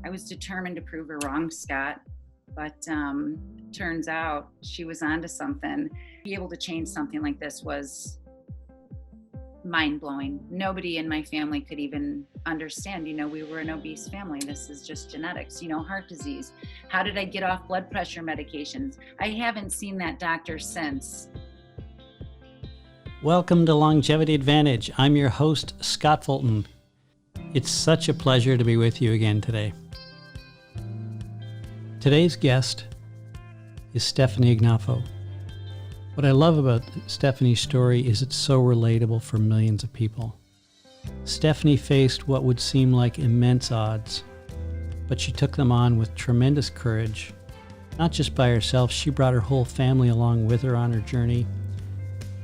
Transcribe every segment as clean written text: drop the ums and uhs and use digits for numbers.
I was determined to prove her wrong, Scott, but turns out she was onto something. Be able to change something like this was mind-blowing. Nobody in my family could even understand. We were an obese family. This is just genetics. Heart disease. How did I get off blood pressure medications? I haven't seen that doctor since. Welcome to Longevity Advantage. I'm your host, Scott Fulton. It's such a pleasure to be with you again today. Today's guest is Stefanie Ignoffo. What I love about Stefanie's story is it's so relatable for millions of people. Stefanie faced what would seem like immense odds, but she took them on with tremendous courage. Not just by herself, she brought her whole family along with her on her journey.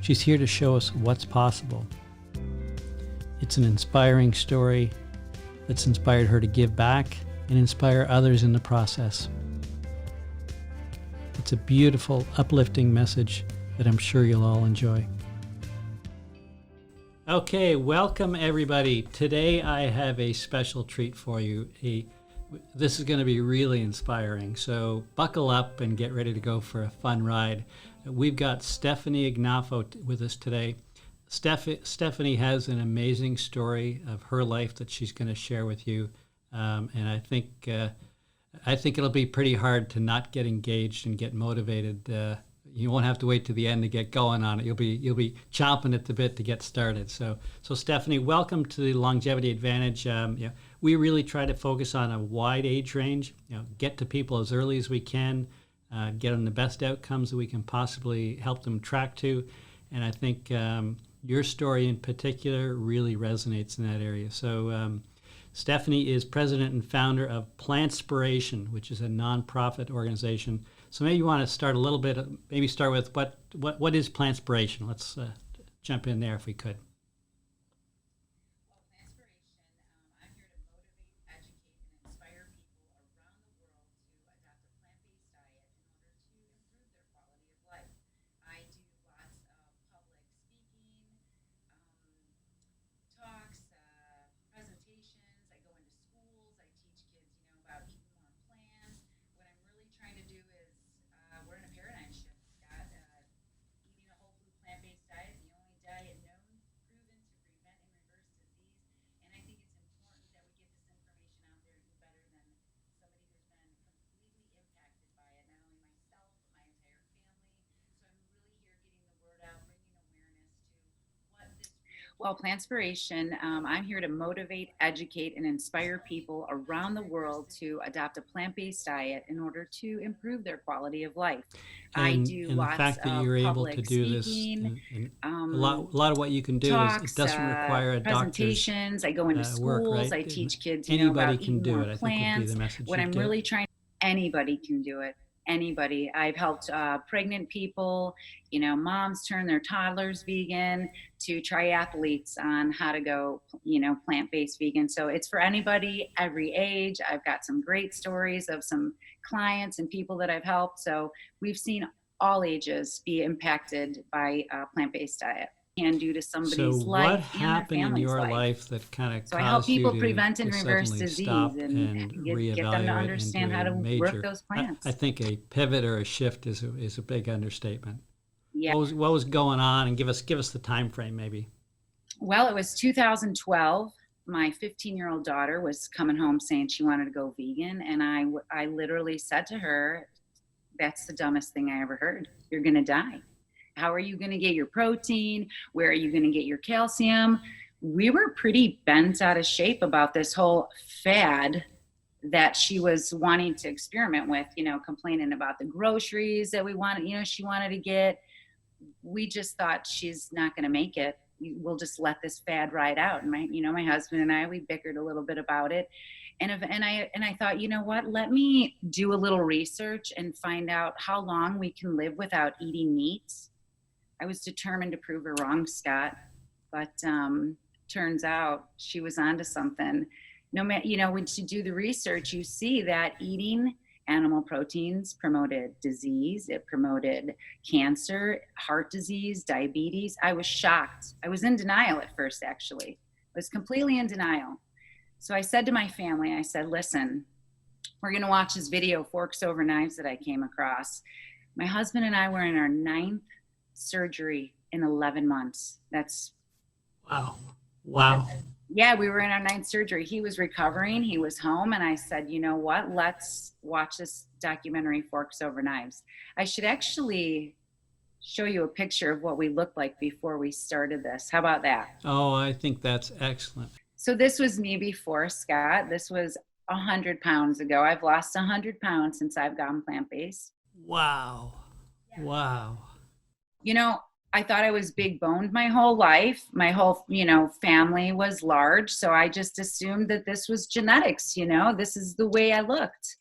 She's here to show us what's possible. It's an inspiring story that's inspired her to give back and inspire others in the process. It's a beautiful, uplifting message that I'm sure you'll all enjoy. Okay, welcome everybody. Today I have a special treat for you. This is going to be really inspiring, so buckle up and get ready to go for a fun ride. We've got Stefanie Ignoffo with us today. Stefanie has an amazing story of her life that she's going to share with you, and I think it'll be pretty hard to not get engaged and get motivated. You won't have to wait to the end to get going on it. You'll be chomping at the bit to get started. So Stefanie, welcome to the Longevity Advantage. We really try to focus on a wide age range. Get to people as early as we can, get them the best outcomes that we can possibly help them track to, and I think your story in particular really resonates in that area. So Stefanie is president and founder of Plantspiration, which is a nonprofit organization. So maybe you want to start a little bit, maybe start with what is Plantspiration? Let's jump in there if we could. Well, Plantspiration, I'm here to motivate, educate, and inspire people around the world to adopt a plant-based diet in order to improve their quality of life. I do lots of public speaking, talks, presentations. I go into schools. I teach kids, about eating more plants. What I'm really trying to do is we're in a paradigm shift, Scott. Eating a whole food plant-based diet, the only diet known, proven to prevent and reverse disease. And I think it's important that we get this information out there. Who better than somebody who's been completely impacted by it, not only myself, but my entire family. So I'm really here getting the word out, bringing awareness to what this really. Well, Plantspiration, I'm here to motivate, educate, and inspire people around the world to adopt a plant-based diet in order to improve their quality of life. I do and lots the fact that of you're able public to do speaking, this, a lot of what you can do talks, is it doesn't require a doctor's presentations. I go into work, schools. right? I teach kids, Anybody about can eating do more it, I think would be the plants. message What you'd I'm get. really trying, anybody can do it. Anybody. I've helped pregnant people, moms turn their toddlers vegan, to triathletes on how to go, plant-based vegan. So it's for anybody, every age. I've got some great stories of some clients and people that I've helped. So we've seen all ages be impacted by a plant-based diet. Can do to somebody's life what and their happened in family's your life. life that kind of So I help caused you people to prevent and reverse suddenly disease stop and get them to reevaluate understand and how do to a major, work those plants. I think a pivot or a shift is a big understatement. Yeah. What was going on, and give us the time frame maybe. Well, it was 2012. My 15-year-old daughter was coming home saying she wanted to go vegan, and I literally said to her, "That's the dumbest thing I ever heard. You're going to die. How are you going to get your protein? Where are you going to get your calcium?" We were pretty bent out of shape about this whole fad that she was wanting to experiment with, complaining about the groceries that we wanted, she wanted to get. We just thought she's not going to make it. We'll just let this fad ride out. And my husband and I, we bickered a little bit about it. And I thought, what, let me do a little research and find out how long we can live without eating meat. I was determined to prove her wrong, Scott, but turns out she was onto something. No matter, when you do the research, you see that eating animal proteins promoted disease. It promoted cancer, heart disease, diabetes. I was shocked. I was in denial at first, actually. I was completely in denial. So I said to my family, I said, listen, We're going to watch this video, Forks Over Knives, that I came across. My husband and I were in our 9th surgery in 11 months. That's Wow. Wow. Yeah, we were in our 9th surgery. He was recovering. He was home. And I said, you know what? Let's watch this documentary, Forks Over Knives. I should actually show you a picture of what we looked like before we started this. How about that? Oh, I think that's excellent. So this was me before, Scott. This was 100 pounds ago. I've lost 100 pounds since I've gone plant-based. Wow. Wow. You know, I thought I was big boned my whole life. My whole, family was large. So I just assumed that this was genetics, this is the way I looked.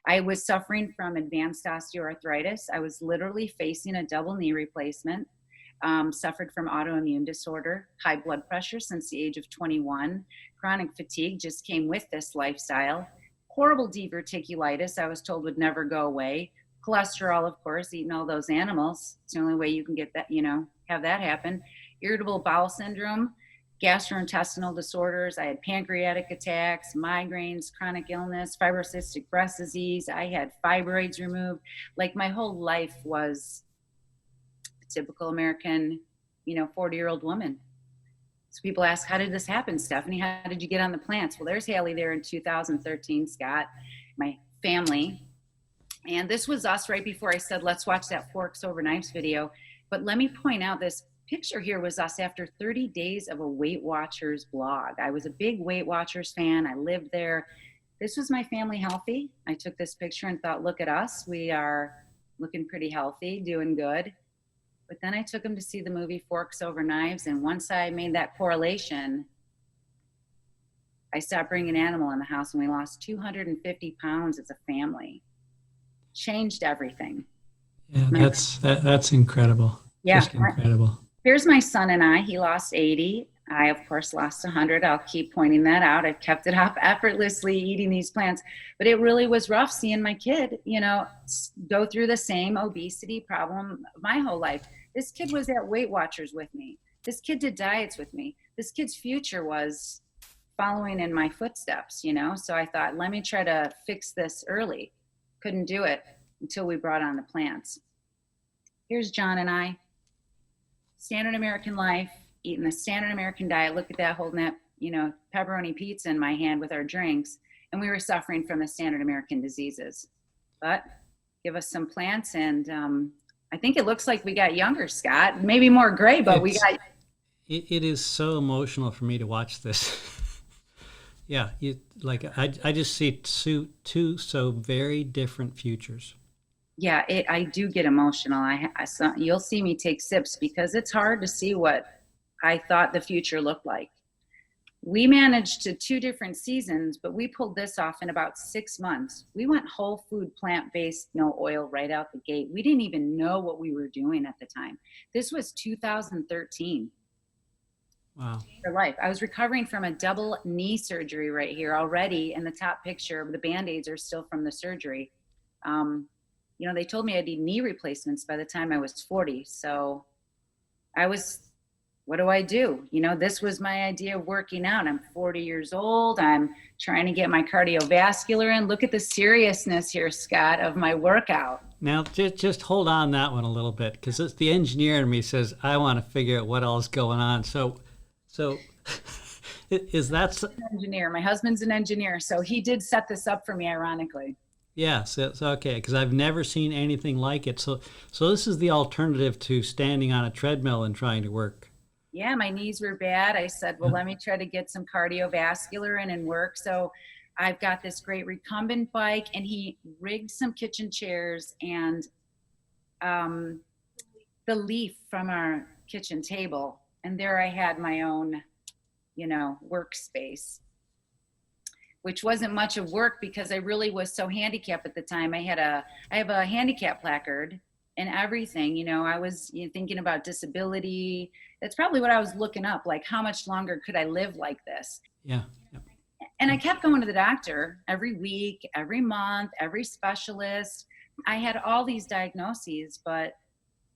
I was suffering from advanced osteoarthritis. I was literally facing a double knee replacement, suffered from autoimmune disorder, high blood pressure since the age of 21. Chronic fatigue just came with this lifestyle. Horrible diverticulitis, I was told would never go away. Cholesterol, of course, eating all those animals. It's the only way you can get that, have that happen. Irritable bowel syndrome, gastrointestinal disorders. I had pancreatic attacks, migraines, chronic illness, fibrocystic breast disease. I had fibroids removed. Like my whole life was a typical American, 40-year-old woman. So people ask, how did this happen, Stefanie? How did you get on the plants? Well, there's Haley there in 2013, Scott, my family. And this was us right before I said, let's watch that Forks Over Knives video. But let me point out, this picture here was us after 30 days of a Weight Watchers blog. I was a big Weight Watchers fan. I lived there. This was my family healthy. I took this picture and thought, look at us. We are looking pretty healthy, doing good. But then I took them to see the movie Forks Over Knives. And once I made that correlation, I stopped bringing animal in the house, and we lost 250 pounds as a family. Changed everything. Yeah, that's incredible. Yeah. Just incredible. Here's my son and I. He lost 80. I, of course, lost 100. I'll keep pointing that out. I've kept it up effortlessly eating these plants. But it really was rough seeing my kid, go through the same obesity problem my whole life. This kid was at Weight Watchers with me. This kid did diets with me. This kid's future was following in my footsteps, So I thought, let me try to fix this early. Couldn't do it until we brought on the plants. Here's John and I, standard American life, eating the standard American diet. Look at that, holding that, pepperoni pizza in my hand with our drinks. And we were suffering from the standard American diseases. But give us some plants, and I think it looks like we got younger, Scott. Maybe more gray, but It is so emotional for me to watch this. Yeah, I just see two so very different futures. Yeah, I do get emotional. You'll see me take sips because it's hard to see what I thought the future looked like. We managed to 2 different seasons, but we pulled this off in about 6 months. We went whole food, plant-based, no oil right out the gate. We didn't even know what we were doing at the time. This was 2013. Wow. For life. I was recovering from a double knee surgery right here already. In the top picture, the Band-Aids are still from the surgery. They told me I'd need knee replacements by the time I was 40. So what do I do? This was my idea of working out. I'm 40 years old. I'm trying to get my cardiovascular in. Look at the seriousness here, Scott, of my workout. Now, just hold on that one a little bit, because it's the engineer in me says, I want to figure out what else is going on. So is that an engineer? My husband's an engineer, so he did set this up for me, ironically. Yeah, so okay, because I've never seen anything like it. So this is the alternative to standing on a treadmill and trying to work. Yeah, my knees were bad. I said, well, let me try to get some cardiovascular in and work. So I've got this great recumbent bike, and he rigged some kitchen chairs and the leaf from our kitchen table. And there I had my own, workspace, which wasn't much of work because I really was so handicapped at the time. I have a handicap placard and everything. I was thinking about disability. That's probably what I was looking up, like how much longer could I live like this? Yeah. Yep. And I kept going to the doctor every week, every month, every specialist. I had all these diagnoses, but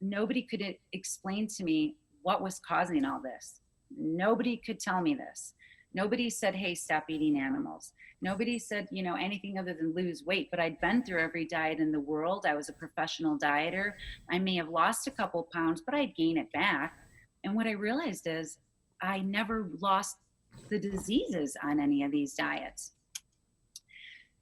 nobody could explain to me what was causing all this. Nobody could tell me this. Nobody said, hey, stop eating animals. Nobody said, anything other than lose weight, but I'd been through every diet in the world. I was a professional dieter. I may have lost a couple pounds, but I'd gain it back. And what I realized is I never lost the diseases on any of these diets.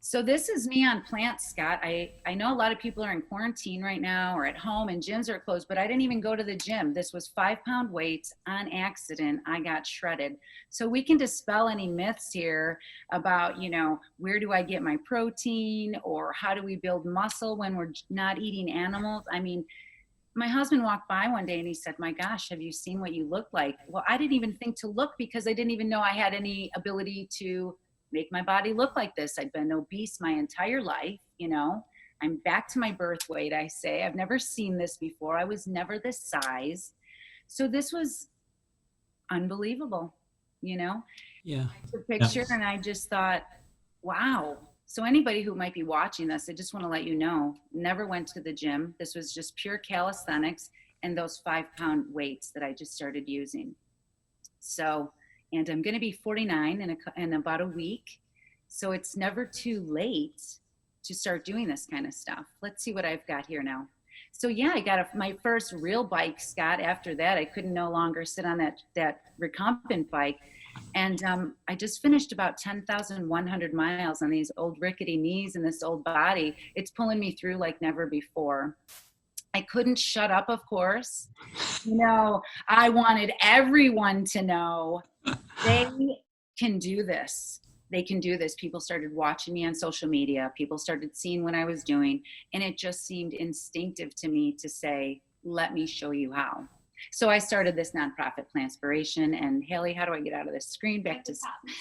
So this is me on plants, Scott. I know a lot of people are in quarantine right now or at home and gyms are closed, but I didn't even go to the gym. This was 5-pound weights on accident. I got shredded. So we can dispel any myths here about, where do I get my protein, or how do we build muscle when we're not eating animals? I mean, my husband walked by one day and he said, "My gosh, have you seen what you look like?" Well, I didn't even think to look because I didn't even know I had any ability to make my body look like this. I'd been obese my entire life. I'm back to my birth weight. I say, I've never seen this before. I was never this size. So this was unbelievable. Yeah. I took a picture and I just thought, wow. So anybody who might be watching this, I just want to let you know, never went to the gym. This was just pure calisthenics and those 5-pound weights that I just started using. So, and I'm going to be 49 in about a week. So it's never too late to start doing this kind of stuff. Let's see what I've got here now. So yeah, I got my first real bike, Scott. After that, I couldn't no longer sit on that recumbent bike. And I just finished about 10,100 miles on these old rickety knees and this old body. It's pulling me through like never before. I couldn't shut up, of course. I wanted everyone to know they can do this. They can do this. People started watching me on social media. People started seeing what I was doing. And it just seemed instinctive to me to say, let me show you how. So I started this nonprofit Plantspiration. And Haley, how do I get out of this screen? Back to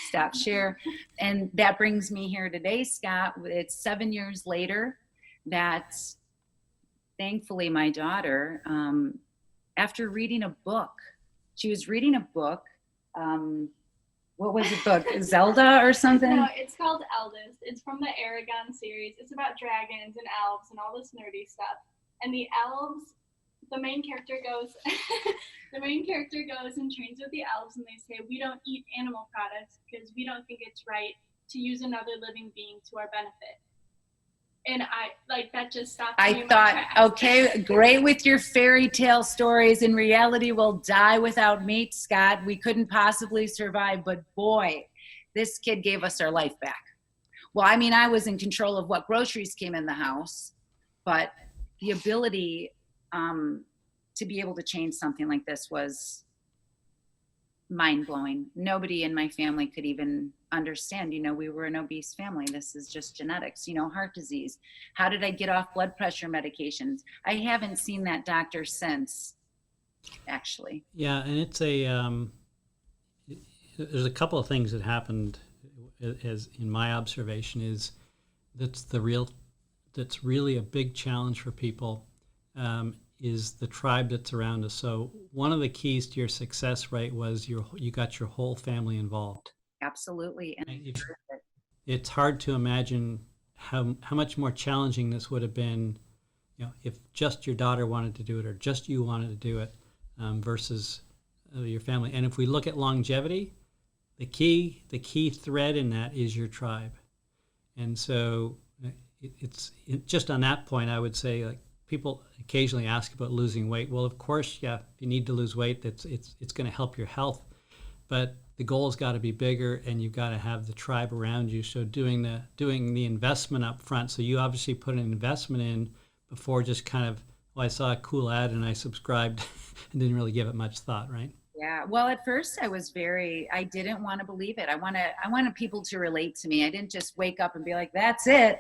stop share. And that brings me here today, Scott. It's 7 years later that thankfully my daughter, after reading a book, she was reading a book. What was the book? Zelda or something? No, it's called Eldest. It's from the Aragon series. It's about dragons and elves and all this nerdy stuff. And the elves, the main character goes and trains with the elves, and they say, we don't eat animal products because we don't think it's right to use another living being to our benefit. And that just stopped me. I thought, okay, great with your fairy tale stories. In reality, we'll die without meat, Scott. We couldn't possibly survive, but boy, this kid gave us our life back. Well, I mean, I was in control of what groceries came in the house, but the ability to be able to change something like this was mind-blowing. Nobody in my family could even understand. We were an obese family. This is just genetics. Heart disease. How did I get off blood pressure medications? I haven't seen that doctor since, actually. Yeah, and it's there's a couple of things that happened, as in my observation, is that's really a big challenge for people, is the tribe that's around us. So one of the keys to your success rate was you got your whole family involved. Absolutely. And it's hard to imagine how much more challenging this would have been, if just your daughter wanted to do it or just you wanted to do it, versus your family. And if we look at longevity, the key thread in that is your tribe. And so it's just on that point, I would say, like, people occasionally ask about losing weight. Well, of course, yeah, if you need to lose weight, it's going to help your health, but the goal's got to be bigger, and you've got to have the tribe around you. So doing the investment up front. So you obviously put an investment in before just kind of, I saw a cool ad and I subscribed and didn't really give it much thought, right? Yeah. Well, at first I didn't want to believe it. I wanted people to relate to me. I didn't just wake up and be like, that's it.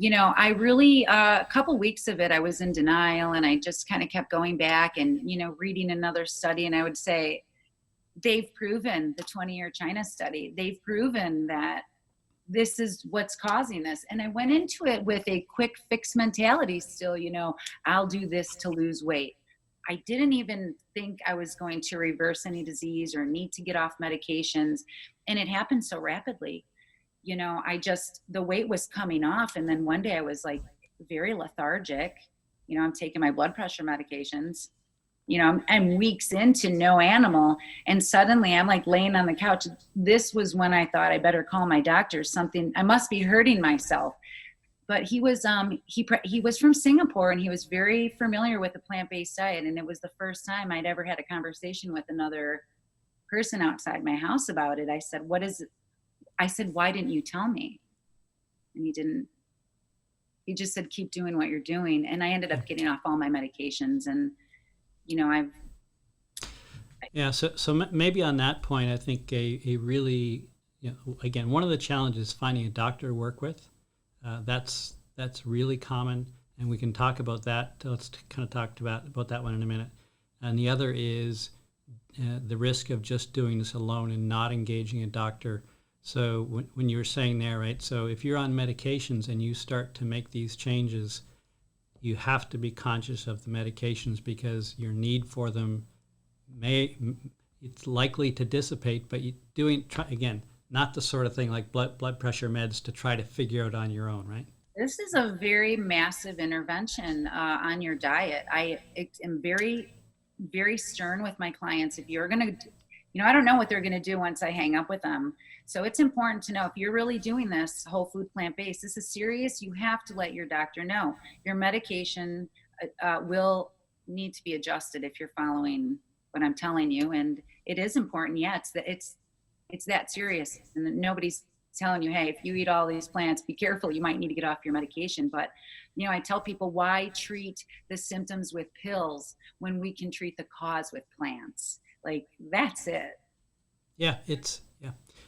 I really, a couple weeks of it, I was in denial, and I just kind of kept going back and, reading another study. And I would say, they've proven, the 20-year China study, they've proven that this is what's causing this. And I went into it with a quick fix mentality still, I'll do this to lose weight. I didn't even think I was going to reverse any disease or need to get off medications. And it happened so rapidly. The weight was coming off. And then one day I was like very lethargic. I'm taking my blood pressure medications. I'm weeks into no animal, and suddenly I'm like laying on the couch. This was when I thought I better call my doctor. Something, I must be hurting myself. But he was from Singapore, and he was very familiar with the plant-based diet, and it was the first time I'd ever had a conversation with another person outside my house about it. I said, "What is it?" I said, "Why didn't you tell me?" And he didn't. He just said, "Keep doing what you're doing." And I ended up getting off all my medications, and I've Yeah, so maybe on that point, I think a really, again, one of the challenges is finding a doctor to work with. That's really common, and we can talk about that. Let's kind of talk about that one in a minute. And the other is the risk of just doing this alone and not engaging a doctor. So when you were saying there, right? So if you're on medications and you start to make these changes, you have to be conscious of the medications, because your need for them it's likely to dissipate. But again, not the sort of thing like blood pressure meds to try to figure out on your own, right? This is a very massive intervention on your diet. I am very, very stern with my clients. If you're going to, I don't know what they're going to do once I hang up with them. So it's important to know, if you're really doing this whole food plant-based, this is serious. You have to let your doctor know. Your medication will need to be adjusted if you're following what I'm telling you. And it is important. Yeah, it's that serious, and nobody's telling you, hey, if you eat all these plants, be careful, you might need to get off your medication. But I tell people, why treat the symptoms with pills when we can treat the cause with plants? Like, that's it. Yeah,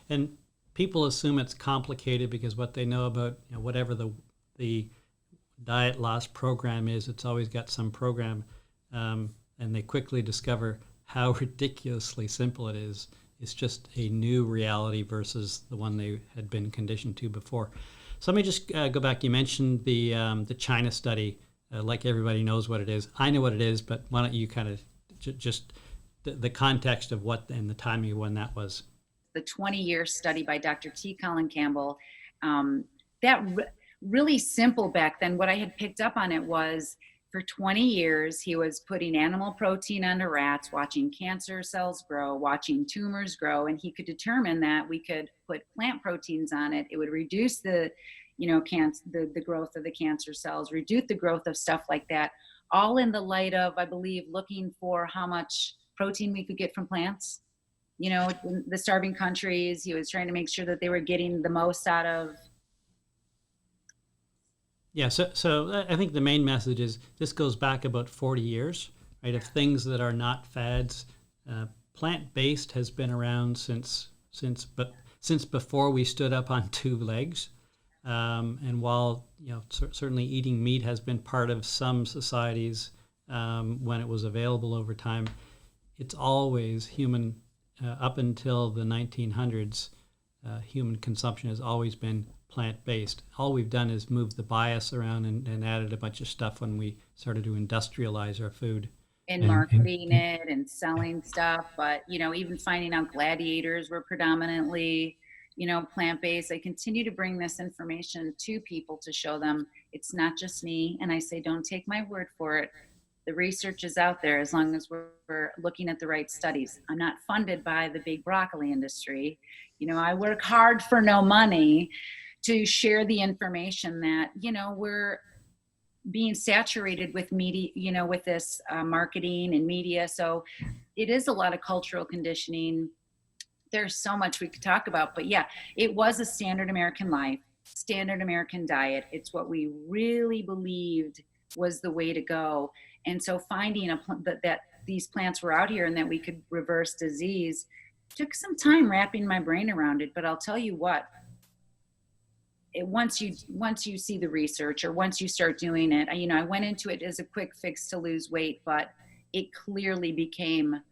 and people assume it's complicated because what they know about whatever the diet loss program is, it's always got some program, and they quickly discover how ridiculously simple it is. It's just a new reality versus the one they had been conditioned to before. So let me just go back. You mentioned the China study. Like everybody knows what it is. I know what it is, but why don't you kind of just the context of what and the timing of when that was? The 20-year study by Dr. T. Colin Campbell. Really simple back then. What I had picked up on it was, for 20 years, he was putting animal protein onto rats, watching cancer cells grow, watching tumors grow, and he could determine that we could put plant proteins on it. It would reduce the growth of the cancer cells, reduce the growth of stuff like that, all in the light of, I believe, looking for how much protein we could get from plants. In the starving countries, he was trying to make sure that they were getting the most out of. Yeah, so I think the main message is this goes back about 40 years, right? Of things that are not fads. Plant-based has been around since before we stood up on two legs. And while certainly eating meat has been part of some societies when it was available over time, it's always human. Up until the 1900s, human consumption has always been plant-based. All we've done is move the bias around and added a bunch of stuff when we started to industrialize our food. And marketing it and selling stuff. But, even finding out gladiators were predominantly, plant-based. I continue to bring this information to people to show them it's not just me. And I say, don't take my word for it. The research is out there, as long as we're looking at the right studies. I'm not funded by the big broccoli industry. I work hard for no money to share the information that, we're being saturated with media, with this marketing and media. So it is a lot of cultural conditioning. There's so much we could talk about, but yeah, it was a standard American life, standard American diet. It's what we really believed was the way to go. And so finding that these plants were out here and that we could reverse disease took some time wrapping my brain around it. But I'll tell you what, once you see the research, or once you start doing it, I went into it as a quick fix to lose weight, but it clearly became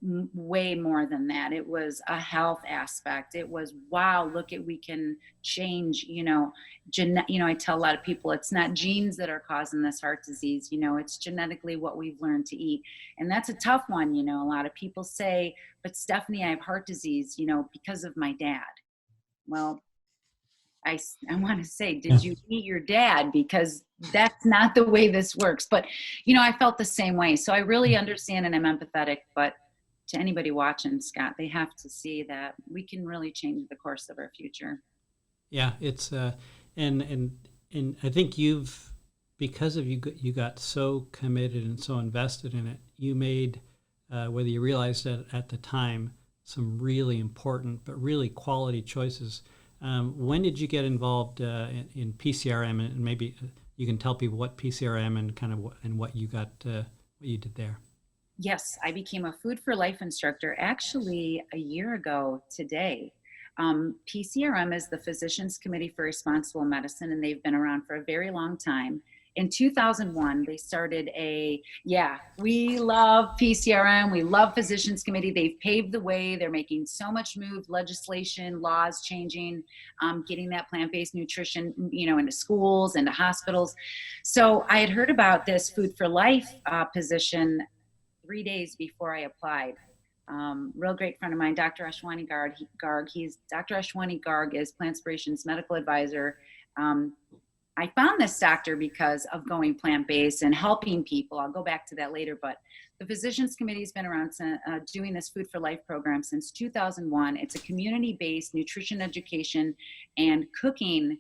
way more than that. It was a health aspect. It was, wow, look at, we can change, I tell a lot of people, it's not genes that are causing this heart disease, it's genetically what we've learned to eat. And that's a tough one. A lot of people say, but Stefanie, I have heart disease, because of my dad. Well, I want to say, did you meet your dad? Because that's not the way this works. But, I felt the same way. So I really understand and I'm empathetic. But to anybody watching, Scott, they have to see that we can really change the course of our future. Yeah, it's and I think because of you got so committed and so invested in it, you made whether you realized it at the time, some really important but really quality choices. When did you get involved in PCRM, and maybe you can tell people what PCRM and kind of what you got what you did there? Yes, I became a Food for Life instructor actually a year ago today. PCRM is the Physicians Committee for Responsible Medicine, and they've been around for a very long time. In 2001, they started we love PCRM. We love Physicians Committee. They've paved the way. They're making so much move, legislation, laws changing, getting that plant-based nutrition, into schools, into hospitals. So I had heard about this Food for Life position 3 days before I applied. Real great friend of mine, Dr. Ashwani Garg. Dr. Ashwani Garg is Plantspiration's medical advisor. I found this doctor because of going plant-based and helping people. I'll go back to that later, but the Physicians Committee has been around doing this Food for Life program since 2001. It's a community-based nutrition education and cooking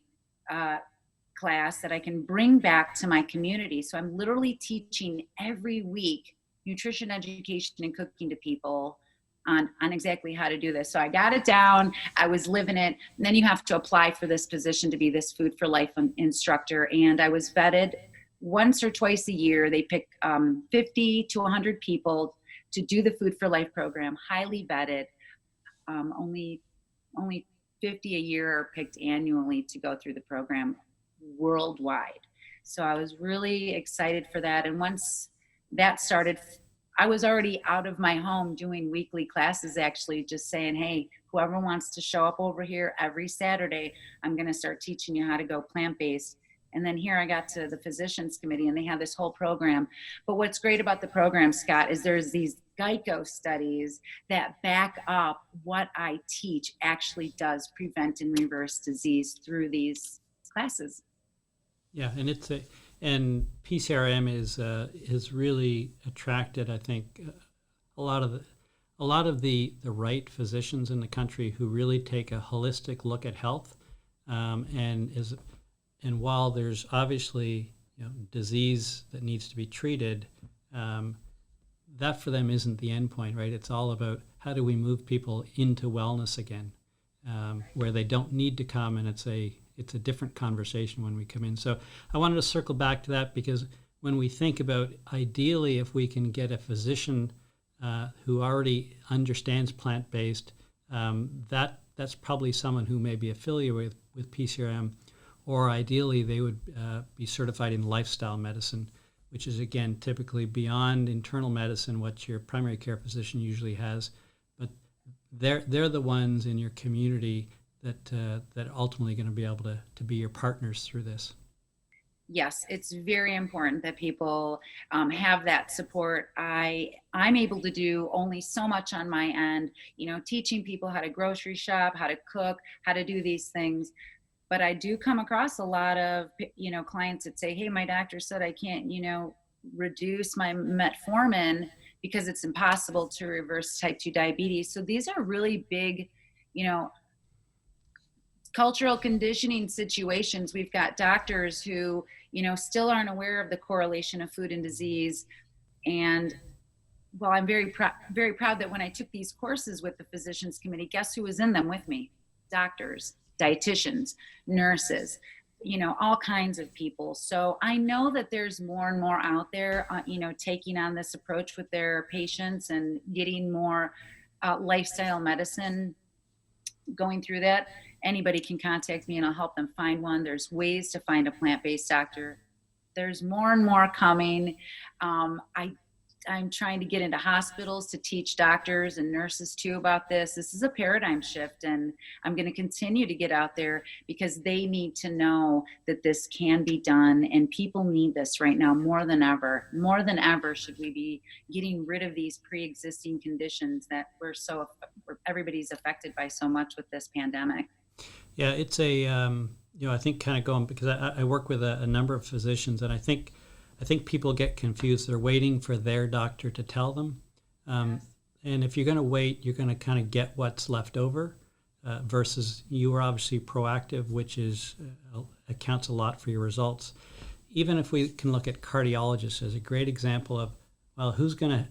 class that I can bring back to my community. So I'm literally teaching every week nutrition education and cooking to people on exactly how to do this. So I got it down, I was living it, and then you have to apply for this position to be this Food for Life instructor. And I was vetted once or twice a year. They pick 50 to 100 people to do the Food for Life program, highly vetted. Only 50 a year are picked annually to go through the program worldwide. So I was really excited for that. And once that started, I was already out of my home doing weekly classes, actually just saying, hey, whoever wants to show up over here every Saturday, I'm going to start teaching you how to go plant-based. And then here I got to the Physicians Committee and they have this whole program. But what's great about the program, Scott, is there's these Geico studies that back up what I teach actually does prevent and reverse disease through these classes. Yeah, and PCRM is really attracted, I think, a lot of the right physicians in the country who really take a holistic look at health, and while there's obviously disease that needs to be treated, that for them isn't the end point, right? It's all about how do we move people into wellness again, where they don't need to come, and it's a different conversation when we come in. So I wanted to circle back to that because when we think about ideally if we can get a physician who already understands plant-based, that's probably someone who may be affiliated with PCRM, or ideally they would be certified in lifestyle medicine, which is again typically beyond internal medicine, what your primary care physician usually has. But they're the ones in your community that ultimately going to be able to be your partners through this. Yes, it's very important that people have that support. I'm able to do only so much on my end, teaching people how to grocery shop, how to cook, how to do these things. But I do come across a lot of, clients that say, hey, my doctor said I can't, reduce my metformin because it's impossible to reverse type 2 diabetes. So these are really big, cultural conditioning situations. We've got doctors who, still aren't aware of the correlation of food and disease. And well, I'm very proud that when I took these courses with the Physicians Committee, guess who was in them with me? Doctors, dietitians, nurses, all kinds of people. So I know that there's more and more out there, taking on this approach with their patients and getting more lifestyle medicine going through that. Anybody can contact me and I'll help them find one. There's ways to find a plant-based doctor. There's more and more coming. I'm trying to get into hospitals to teach doctors and nurses too about this. This is a paradigm shift, and I'm going to continue to get out there because they need to know that this can be done, and people need this right now more than ever. More than ever should we be getting rid of these pre-existing conditions that everybody's affected by so much with this pandemic. Yeah, it's a I think kind of going because I work with a number of physicians, and I think people get confused. They're waiting for their doctor to tell them, um, and if you're going to wait, you're going to kind of get what's left over, versus you are obviously proactive, which is accounts a lot for your results. Even if we can look at cardiologists as a great example of, well, who's gonna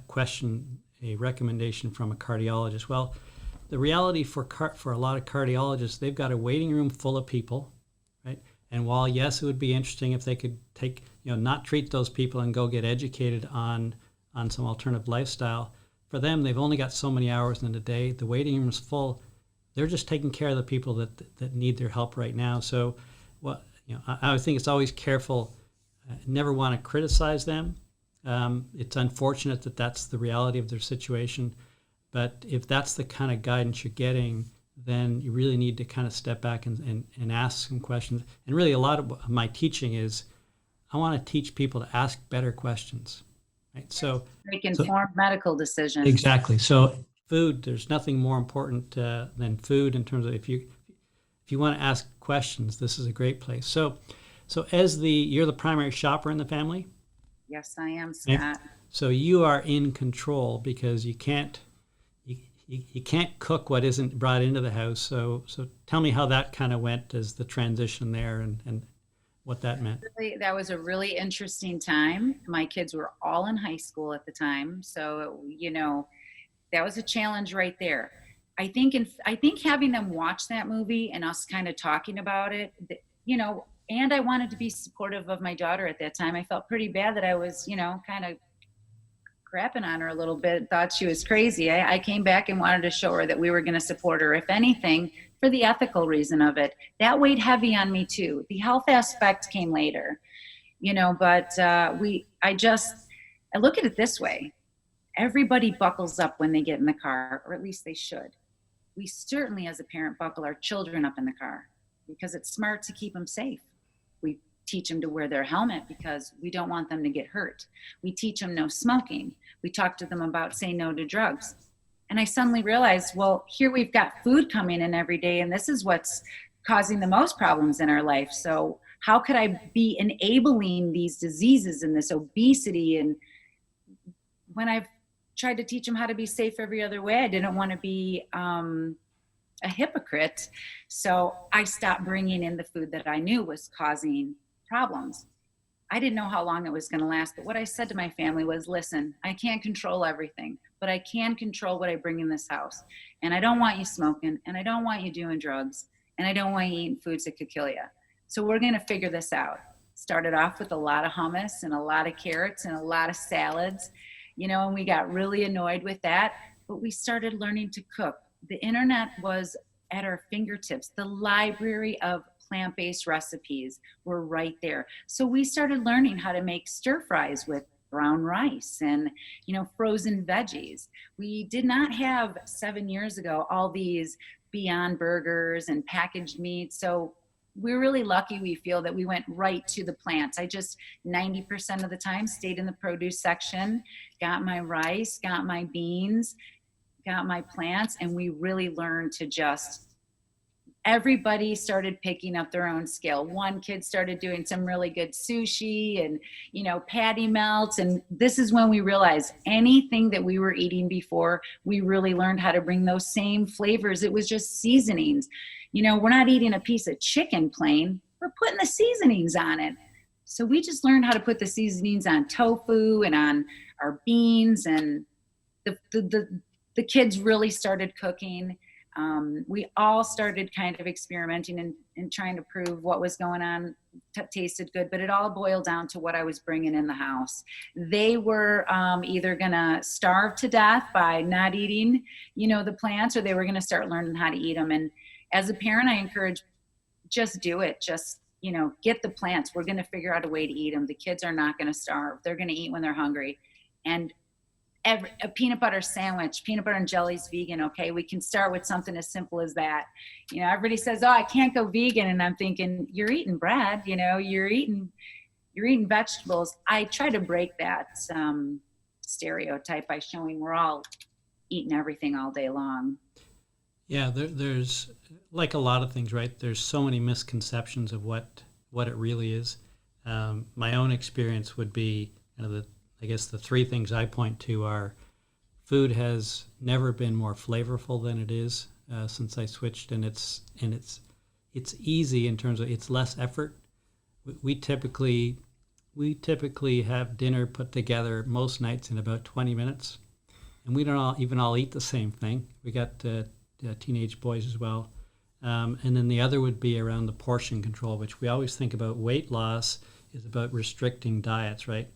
question a recommendation from a cardiologist? Well, the reality for a lot of cardiologists, they've got a waiting room full of people, right? And while yes, it would be interesting if they could take, not treat those people and go get educated on some alternative lifestyle. For them, they've only got so many hours in the day. The waiting room is full. They're just taking care of the people that need their help right now. So, what I think it's always careful. Never want to criticize them. It's unfortunate that that's the reality of their situation. But if that's the kind of guidance you're getting, then you really need to kind of step back and ask some questions. And really, a lot of my teaching is I want to teach people to ask better questions. Right? So Make informed medical decisions. exactly. So food, there's nothing more important than food in terms of if you want to ask questions, this is a great place. So as you're the primary shopper in the family. Yes, I am, Scott. So you are in control because you can't cook what isn't brought into the house. So tell me how that kind of went as the transition there and what that meant. That was a really interesting time. My kids were all in high school at the time. So, that was a challenge right there. I think having them watch that movie and us kind of talking about it, and I wanted to be supportive of my daughter at that time. I felt pretty bad that I was, kind of crapping on her a little bit, thought she was crazy. I came back and wanted to show her that we were going to support her, if anything, for the ethical reason of it. That weighed heavy on me too. The health aspect came later, but I look at it this way. Everybody buckles up when they get in the car, or at least they should. We certainly, as a parent, buckle our children up in the car because it's smart to keep them safe. We teach them to wear their helmet because we don't want them to get hurt. We teach them no smoking. We talk to them about saying no to drugs. And I suddenly realized, well, here we've got food coming in every day, and this is what's causing the most problems in our life. So how could I be enabling these diseases and this obesity? And when I've tried to teach them how to be safe every other way, I didn't want to be a hypocrite. So I stopped bringing in the food that I knew was causing problems. I didn't know how long it was going to last, but what I said to my family was, listen, I can't control everything, but I can control what I bring in this house. And I don't want you smoking, and I don't want you doing drugs, and I don't want you eating foods that could kill you. So we're going to figure this out. Started off with a lot of hummus and a lot of carrots and a lot of salads, and we got really annoyed with that, but we started learning to cook. The internet was at our fingertips. The library of plant-based recipes were right there. So we started learning how to make stir fries with brown rice and, frozen veggies. We did not have 7 years ago all these Beyond Burgers and packaged meats. So we're really lucky, we feel, that we went right to the plants. I just 90% of the time stayed in the produce section, got my rice, got my beans, got my plants, and we really learned to everybody started picking up their own skill. One kid started doing some really good sushi and, patty melts. And this is when we realized anything that we were eating before, we really learned how to bring those same flavors. It was just seasonings. We're not eating a piece of chicken plain. We're putting the seasonings on it. So we just learned how to put the seasonings on tofu and on our beans. And the kids really started cooking. We all started kind of experimenting and trying to prove what was going on tasted good, but it all boiled down to what I was bringing in the house. They were either going to starve to death by not eating, the plants, or they were going to start learning how to eat them. And as a parent, I encourage, just do it. Just, get the plants. We're going to figure out a way to eat them. The kids are not going to starve. They're going to eat when they're hungry. And a peanut butter sandwich, peanut butter and jelly's vegan. Okay. We can start with something as simple as that. Everybody says, oh, I can't go vegan. And I'm thinking, you're eating bread, you're eating vegetables. I try to break that stereotype by showing we're all eating everything all day long. Yeah, there's like a lot of things, right? There's so many misconceptions of what it really is. My own experience would be, I guess the three things I point to are food has never been more flavorful than it is since I switched, and it's easy in terms of it's less effort. We typically have dinner put together most nights in about 20 minutes, and we don't all eat the same thing. We got teenage boys as well. And then the other would be around the portion control, which we always think about weight loss is about restricting diets, right?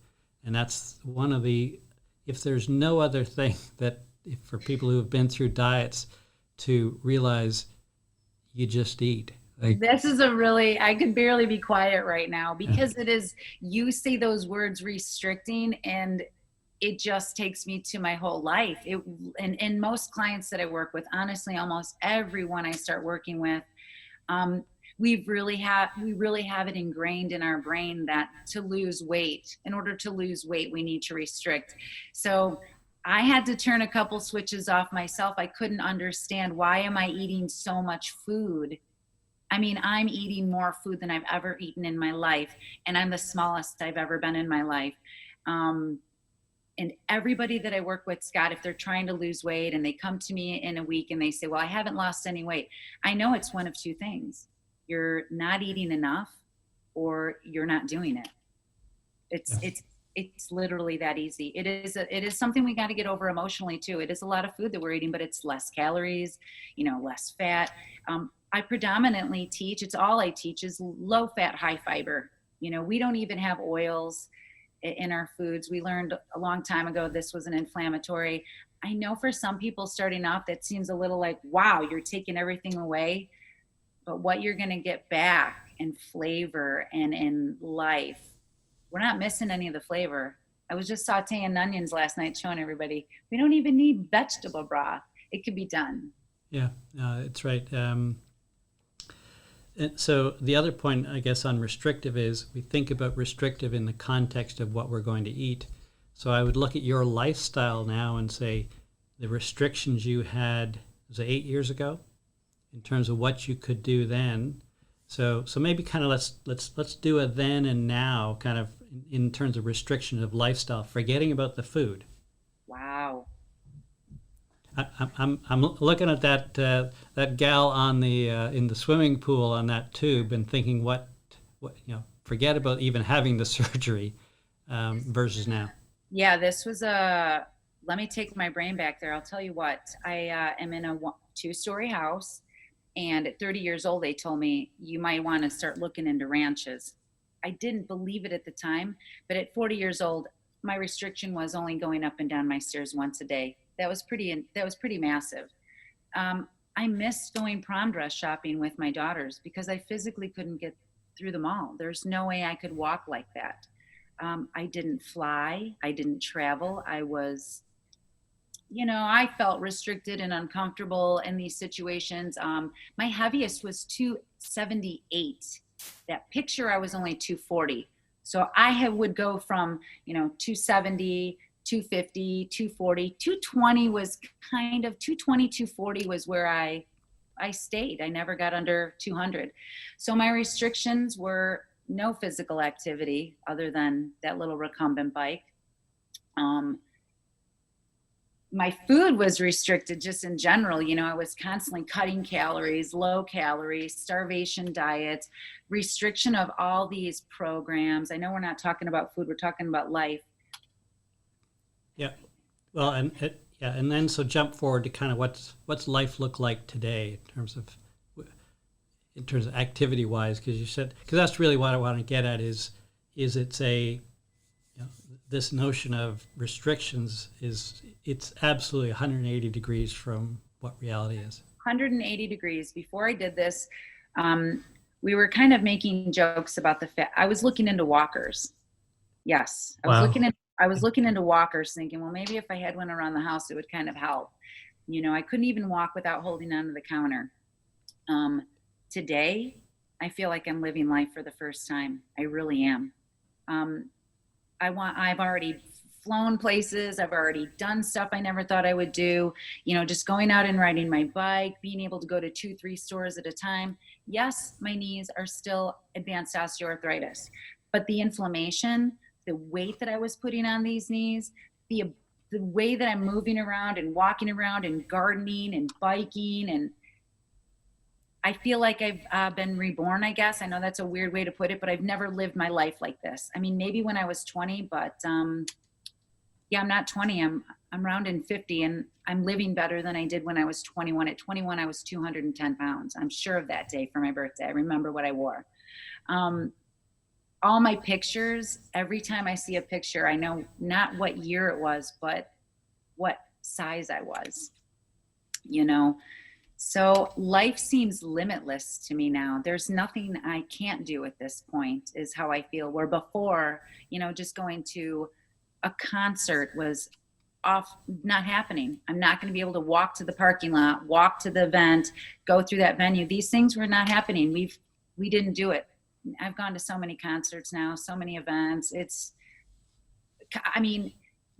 And that's one of the, if there's no other thing that if for people who have been through diets to realize you just eat. Like, This is I could barely be quiet right now because it is, you say those words restricting and it just takes me to my whole life. And most clients that I work with, honestly, almost everyone I start working with, we really have it ingrained in our brain that to lose weight, in order to lose weight, we need to restrict. So I had to turn a couple switches off myself. I couldn't understand, why am I eating so much food? I mean, I'm eating more food than I've ever eaten in my life, and I'm the smallest I've ever been in my life. And everybody that I work with, Scott, if they're trying to lose weight and they come to me in a week and they say, well, I haven't lost any weight, I know it's one of two things. You're not eating enough or you're not doing it. It's literally that easy. It is something we got to get over emotionally too. It is a lot of food that we're eating, but it's less calories, less fat. I predominantly teach, it's all I teach is low fat, high fiber. We don't even have oils in our foods. We learned a long time ago this was an inflammatory. I know for some people starting off that seems a little like, wow, you're taking everything away. But what you're going to get back in flavor and in life, we're not missing any of the flavor. I was just sauteing onions last night showing everybody we don't even need vegetable broth. It could be done. Yeah, it's right. And so the other point, I guess, on restrictive is we think about restrictive in the context of what we're going to eat. So I would look at your lifestyle now and say the restrictions you had, was it 8 years ago, in terms of what you could do then. So maybe kind of let's do a then and now kind of in terms of restriction of lifestyle, forgetting about the food. Wow. I'm looking at that gal on the in the swimming pool on that tube and thinking what forget about even having the surgery versus now. Yeah, this was let me take my brain back there. I'll tell you what, I am in a 2-story house, and at 30 years old, they told me you might want to start looking into ranches. I didn't believe it at the time, but at 40 years old, my restriction was only going up and down my stairs once a day. That was pretty massive. I missed going prom dress shopping with my daughters because I physically couldn't get through the mall. There's no way I could walk like that. I didn't fly. I didn't travel. I felt restricted and uncomfortable in these situations. My heaviest was 278. That picture, I was only 240. So would go from, 270, 250, 240, 220 was 220, 240 was where I stayed. I never got under 200. So my restrictions were no physical activity other than that little recumbent bike. My food was restricted just in general. I was constantly cutting calories, low calories, starvation diets, restriction of all these programs. I know we're not talking about food, we're talking about life. Yeah. Well, and then so jump forward to kind of what's life look like today in terms of activity wise, because that's really what I want to get at is it's this notion of restrictions it's absolutely 180 degrees from what reality is. 180 degrees. Before I did this, we were kind of making jokes about the fact I was looking into walkers. Yes, I was looking into walkers, thinking, well, maybe if I had one around the house, it would kind of help. I couldn't even walk without holding onto the counter. Today, I feel like I'm living life for the first time. I really am. I've already flown places. I've already done stuff I never thought I would do. Just going out and riding my bike, being able to go to 2-3 stores at a time. Yes, my knees are still advanced osteoarthritis, but the inflammation, the weight that I was putting on these knees, the way that I'm moving around and walking around and gardening and biking, and I feel like I've been reborn, I guess. I know that's a weird way to put it, but I've never lived my life like this. I mean, maybe when I was 20, but yeah, I'm not 20. I'm rounding 50, and I'm living better than I did when I was 21. At 21, I was 210 pounds. I'm sure of that day for my birthday. I remember what I wore. All my pictures, every time I see a picture, I know not what year it was, but what size I was, So life seems limitless to me now. There's nothing I can't do at this point, is how I feel. Where before, just going to a concert was not happening. I'm not going to be able to walk to the parking lot, walk to the event, go through that venue. These things were not happening. We didn't do it. I've gone to so many concerts now, so many events.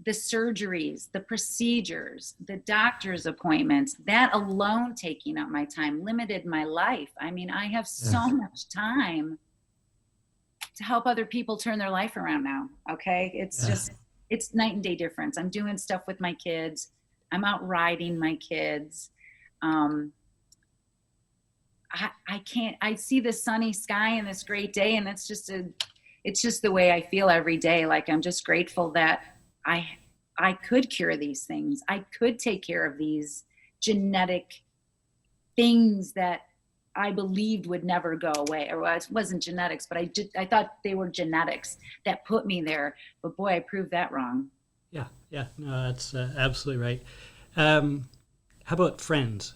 The surgeries, the procedures, the doctor's appointments, that alone taking up my time limited my life. I have so much time to help other people turn their life around now. Okay. It's night and day difference. I'm doing stuff with my kids. I'm out riding my kids. I see the sunny sky and this great day, and it's just the way I feel every day. Like, I'm just grateful that I could cure these things. I could take care of these genetic things that I believed would never go away. Or it wasn't genetics, but I thought they were genetics that put me there. But boy, I proved that wrong. Yeah. No, that's absolutely right. How about friends?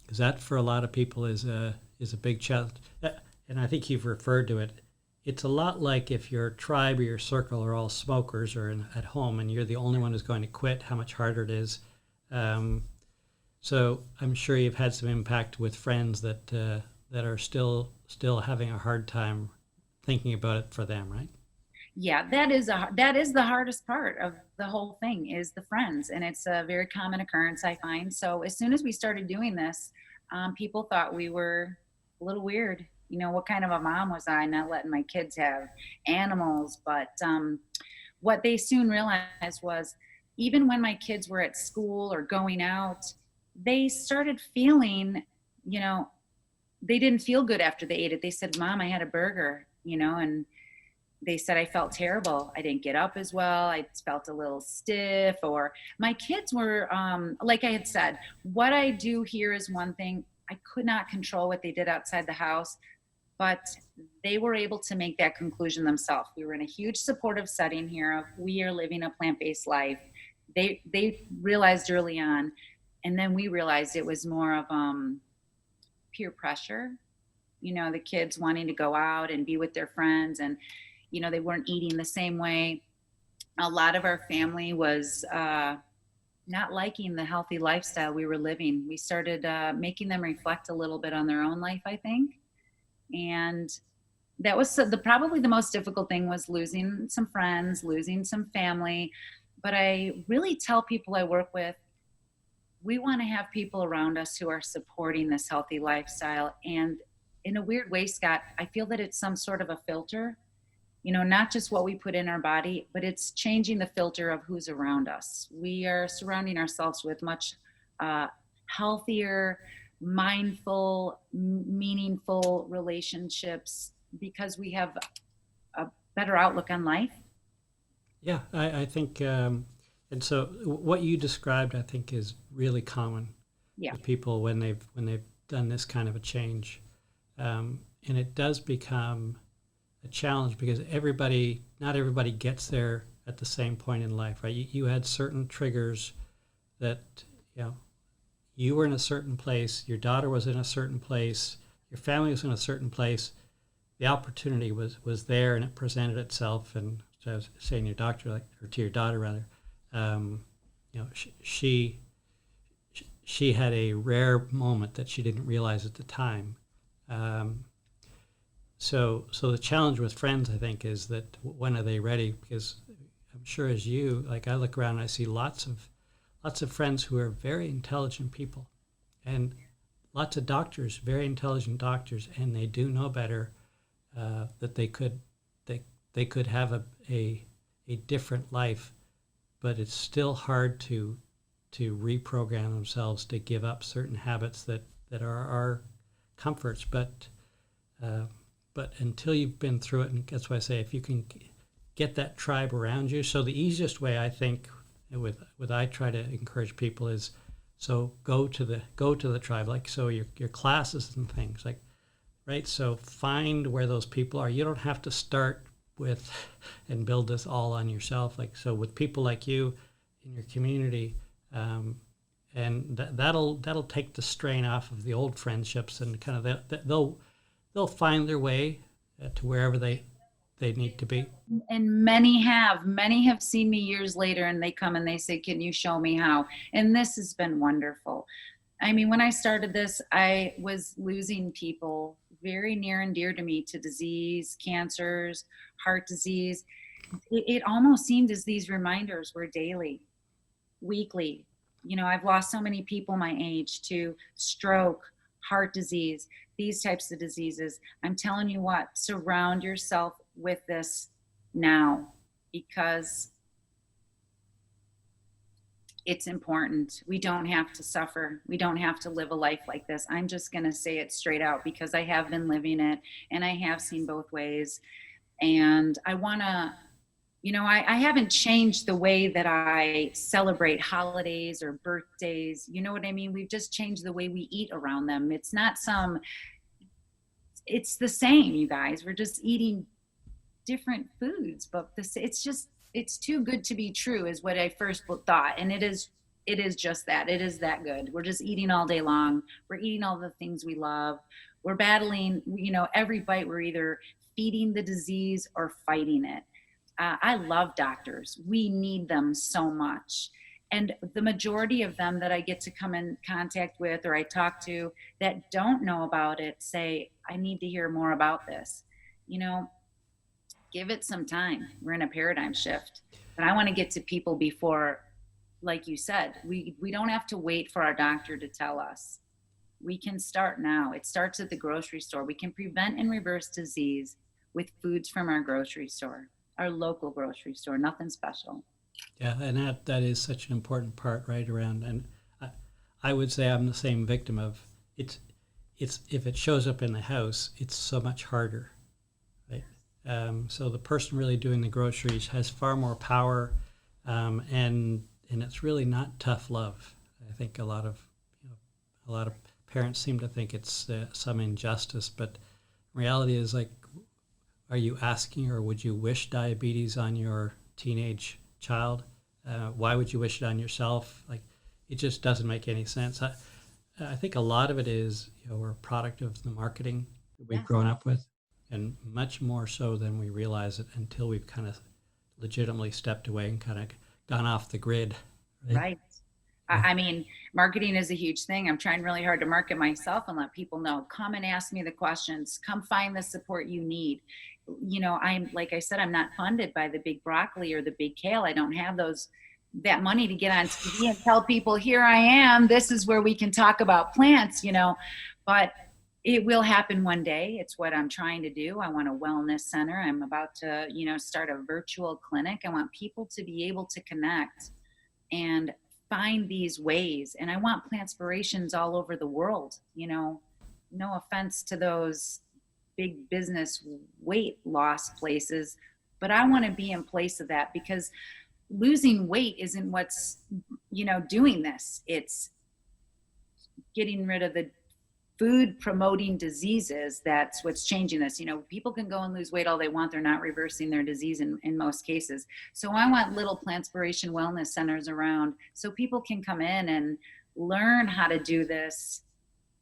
Because that, for a lot of people, is a big challenge. And I think you've referred to it. It's a lot like if your tribe or your circle are all smokers or at home, and you're the only one who's going to quit, how much harder it is. So I'm sure you've had some impact with friends that are still having a hard time thinking about it for them, right? Yeah, that is the hardest part of the whole thing, is the friends, and it's a very common occurrence, I find. So as soon as we started doing this, people thought we were a little weird. What kind of a mom was I, not letting my kids have animals? But what they soon realized was, even when my kids were at school or going out, they started feeling, they didn't feel good after they ate it. They said, "Mom, I had a burger," and they said I felt terrible. I didn't get up as well. I felt a little stiff. Or my kids were, like I had said, what I do here is one thing. I could not control what they did outside the house, but they were able to make that conclusion themselves. We were in a huge supportive setting here of, we are living a plant-based life. They realized early on, and then we realized it was more of peer pressure. The kids wanting to go out and be with their friends, and they weren't eating the same way. A lot of our family was not liking the healthy lifestyle we were living. We started making them reflect a little bit on their own life, I think. And that was probably the most difficult thing, was losing some friends, losing some family. But I really tell people I work with, we want to have people around us who are supporting this healthy lifestyle. And in a weird way, Scott, I feel that it's some sort of a filter. Not just what we put in our body, but it's changing the filter of who's around us. We are surrounding ourselves with much healthier, mindful, meaningful relationships, because we have a better outlook on life. Yeah, I think, and so what you described, I think, is really common with people when they've done this kind of a change, and it does become a challenge, because not everybody gets there at the same point in life, right? You had certain triggers that, you were in a certain place, your daughter was in a certain place, your family was in a certain place. The opportunity was there, and it presented itself. And so I was saying to your doctor, or to your daughter rather, she had a rare moment that she didn't realize at the time. So the challenge with friends, I think, is that when are they ready? Because sure as you, like I look around and I see lots of friends who are very intelligent people, and lots of doctors, very intelligent doctors, and they do know better, that they could have a different life, but it's still hard to reprogram themselves to give up certain habits that are our comforts. But until you've been through it, and that's why I say if you can get that tribe around you. So the easiest way, I think, with I try to encourage people is, so go to the tribe, like, so your classes and things, like, right? So find where those people are. You don't have to start with and build this all on yourself. Like, so with people like you in your community, and that'll take the strain off of the old friendships, and kind of they'll find their way to wherever they need to be. And many have seen me years later, and they come and they say, can you show me how? And this has been wonderful. I mean, when I started this, I was losing people very near and dear to me to disease, cancers, heart disease. It almost seemed as these reminders were daily, weekly. You know, I've lost so many people my age to stroke, heart disease, these types of diseases. I'm telling you what, surround yourself with this now, because it's important. We don't have to suffer. We don't have to live a life like this. I'm just going to say it straight out, because I have been living it and I have seen both ways. And I want to, you know, I haven't changed the way that I celebrate holidays or birthdays. You know what I mean? We've just changed the way we eat around them. It's not it's the same, you guys. We're just eating different foods, but it's too good to be true is what I first thought. And it is just that. It is that good. We're just eating all day long. We're eating all the things we love. We're battling, you know, every bite we're either feeding the disease or fighting it. I love doctors. We need them so much. And the majority of them that I get to come in contact with or I talk to that don't know about it say, I need to hear more about this. You know, give it some time. We're in a paradigm shift. But I want to get to people before, like you said, we don't have to wait for our doctor to tell us. We can start now. It starts at the grocery store. We can prevent and reverse disease with foods from our grocery store, our local grocery store, nothing special. Yeah, and that is such an important part right around. And I would say I'm the same victim of it's if it shows up in the house, it's so much harder, right? So the person really doing the groceries has far more power, and it's really not tough love. I think a lot of parents seem to think it's some injustice, but reality is, like, are you asking, or would you wish diabetes on your teenage child? Why would you wish it on yourself? Like, it just doesn't make any sense. I think a lot of it is, we're a product of the marketing that we've grown up with, and much more so than we realize it until we've kind of legitimately stepped away and kind of gone off the grid. Right. I mean, marketing is a huge thing. I'm trying really hard to market myself and let people know, come and ask me the questions, come find the support you need. You know, like I said, I'm not funded by the big broccoli or the big kale. I don't have that money to get on TV and tell people, here I am, this is where we can talk about plants, you know, but it will happen one day. It's what I'm trying to do. I want a wellness center. I'm about to, start a virtual clinic. I want people to be able to connect and find these ways. And I want Plantspirations all over the world, no offense to those big business weight loss places, but I want to be in place of that, because losing weight isn't what's, doing this. It's getting rid of the food promoting diseases. That's what's changing this. People can go and lose weight all they want. They're not reversing their disease in most cases. So I want little Plantspiration wellness centers around so people can come in and learn how to do this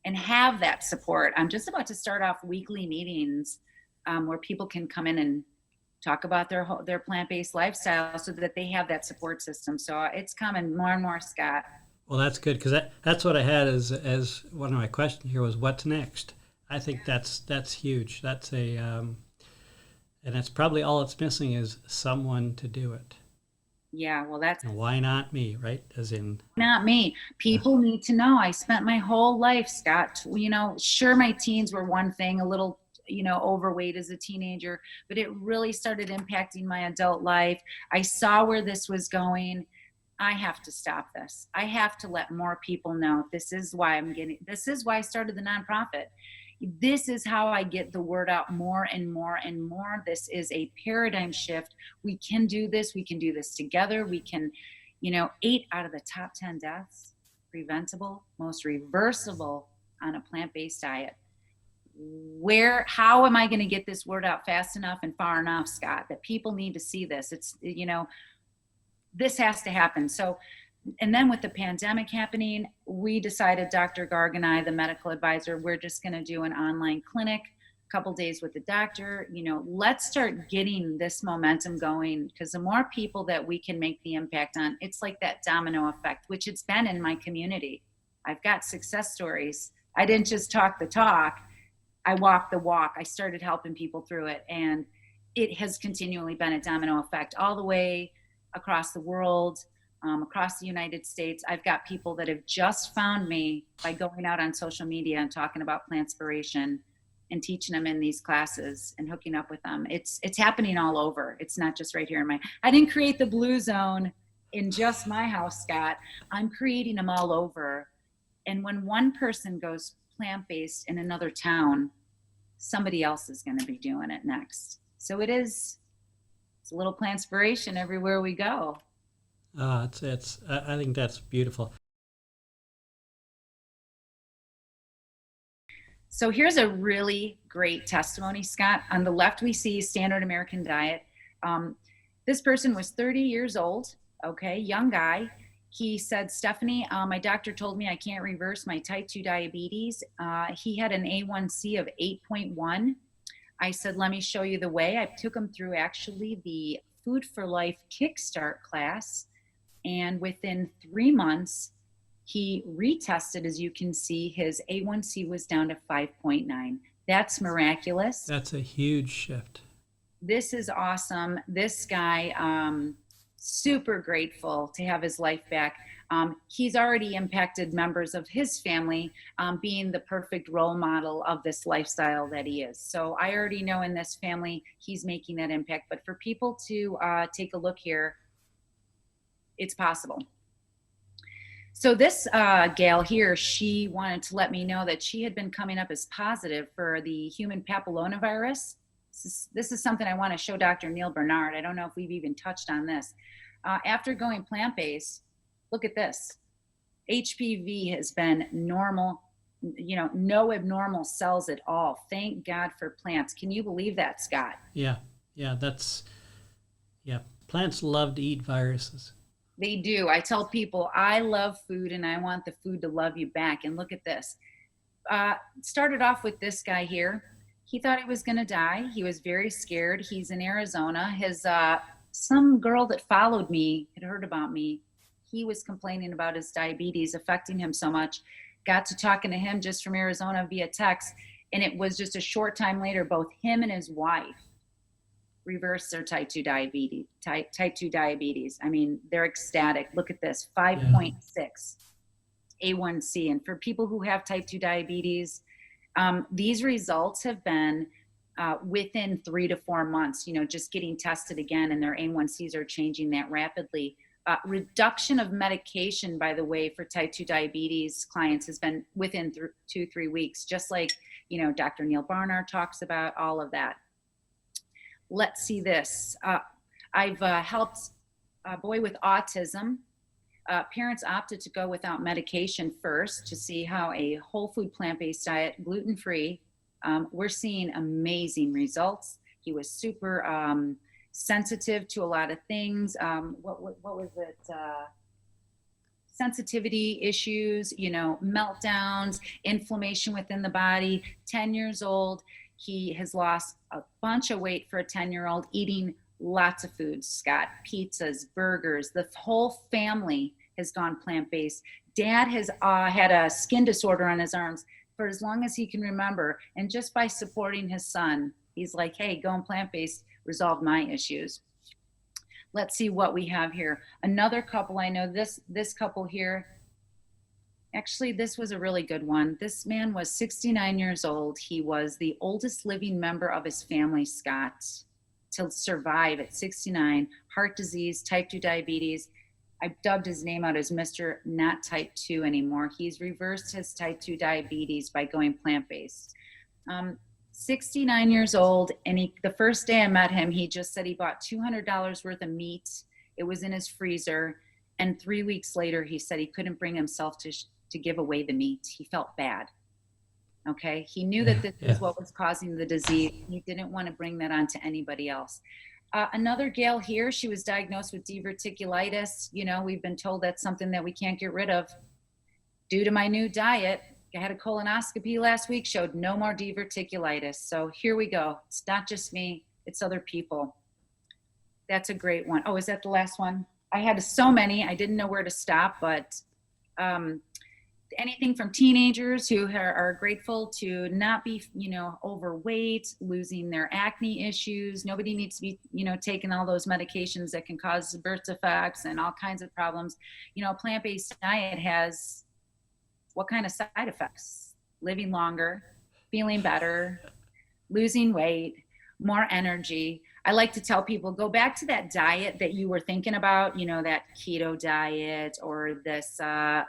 and have that support. I'm just about to start off weekly meetings where people can come in and talk about their plant-based lifestyle so that they have that support system. So it's coming more and more, Scott. Well, that's good, because that's what I had as one of my questions here was, what's next? I think that's huge. That's and that's probably all it's missing is someone to do it. Yeah, well, that's And why not me, right? As in, not me. People need to know. I spent my whole life, Scott, sure, my teens were one thing, a little, overweight as a teenager, but it really started impacting my adult life. I saw where this was going. I have to stop this. I have to let more people know. This is why I started the nonprofit. This is how I get the word out more and more and more. This is a paradigm shift. We can do this. We can do this together. We can, 8 out of the top 10 deaths, preventable, most reversible on a plant-based diet. How am I going to get this word out fast enough and far enough, Scott, that people need to see this? This has to happen. So, and then with the pandemic happening, we decided, Dr. Garg and I, the medical advisor, we're just going to do an online clinic, a couple days with the doctor. Let's start getting this momentum going, because the more people that we can make the impact on, it's like that domino effect, which it's been in my community. I've got success stories. I didn't just talk the talk, I walked the walk. I started helping people through it, and it has continually been a domino effect all the way across the world, across the United States. I've got people that have just found me by going out on social media and talking about Plantspiration and teaching them in these classes and hooking up with them. It's happening all over. It's not just right here I didn't create the blue zone in just my house, Scott. I'm creating them all over. And when one person goes plant-based in another town, somebody else is going to be doing it next. So it's a little Plantspiration everywhere we go. I think that's beautiful. So here's a really great testimony, Scott. On the left, we see standard American diet. This person was 30 years old, okay, young guy. He said, Stefanie, my doctor told me I can't reverse my type 2 diabetes. He had an A1C of 8.1. I said, let me show you the way. I took him through actually the Food for Life Kickstart class. And within 3 months, he retested, as you can see, his A1C was down to 5.9. That's miraculous. That's a huge shift. This is awesome. This guy, super grateful to have his life back. He's already impacted members of his family, being the perfect role model of this lifestyle that he is. So I already know in this family, he's making that impact. But for people to take a look here, it's possible. So this gal here, she wanted to let me know that she had been coming up as positive for the human papillomavirus. This is something I want to show Dr. Neil Bernard. I don't know if we've even touched on this. After going plant-based, look at this. HPV has been normal, no abnormal cells at all. Thank God for plants. Can you believe that, Scott? Yeah, plants love to eat viruses. They do. I tell people I love food and I want the food to love you back. And look at this. Started off with this guy here. He thought he was going to die. He was very scared. He's in Arizona. His some girl that followed me had heard about me. He was complaining about his diabetes affecting him so much. Got to talking to him just from Arizona via text. And it was just a short time later, both him and his wife reverse their type 2 diabetes. Type 2 diabetes. I mean, they're ecstatic. Look at this, 5.6 A1C. And for people who have type 2 diabetes, these results have been within 3 to 4 months, just getting tested again, and their A1Cs are changing that rapidly. Reduction of medication, by the way, for type 2 diabetes clients has been within 2-3 weeks, just like, Dr. Neil Barnard talks about all of that. Let's see this. I've helped a boy with autism. Parents opted to go without medication first to see how a whole food plant-based diet, gluten-free, we're seeing amazing results. He was super sensitive to a lot of things. What was it? Sensitivity issues, meltdowns, inflammation within the body. 10 years old. He has lost a bunch of weight for a 10-year-old, eating lots of foods, Scott, pizzas, burgers. The whole family has gone plant-based. Dad has had a skin disorder on his arms for as long as he can remember. And just by supporting his son, he's like, hey, going plant-based resolved my issues. let's see what we have here. Another couple, I know this couple here. Actually, this was a really good one. This man was 69 years old. He was the oldest living member of his family, Scott, to survive at 69. Heart disease, type 2 diabetes. I've dubbed his name out as Mr. Not Type 2 anymore. He's reversed his type 2 diabetes by going plant-based. 69 years old, and the first day I met him, he just said he bought $200 worth of meat. It was in his freezer, and 3 weeks later, he said he couldn't bring himself to give away the meat. He felt bad. Okay, he knew that this is what was causing the disease. He didn't want to bring that on to anybody else. Another gal here, she was diagnosed with diverticulitis. You know, we've been told that's something that we can't get rid of. Due to my new diet, I had a colonoscopy last week, showed no more diverticulitis. So here we go. It's not just me, it's other people. That's a great one. Oh, is that the last one? I had so many, I didn't know where to stop, but anything from teenagers who are grateful to not be, you know, overweight, losing their acne issues. Nobody needs to be, you know, taking all those medications that can cause birth defects and all kinds of problems. You know, a plant-based diet has what kind of side effects? Living longer, feeling better, losing weight, more energy. I like to tell people, go back to that diet that you were thinking about, you know, that keto diet or this,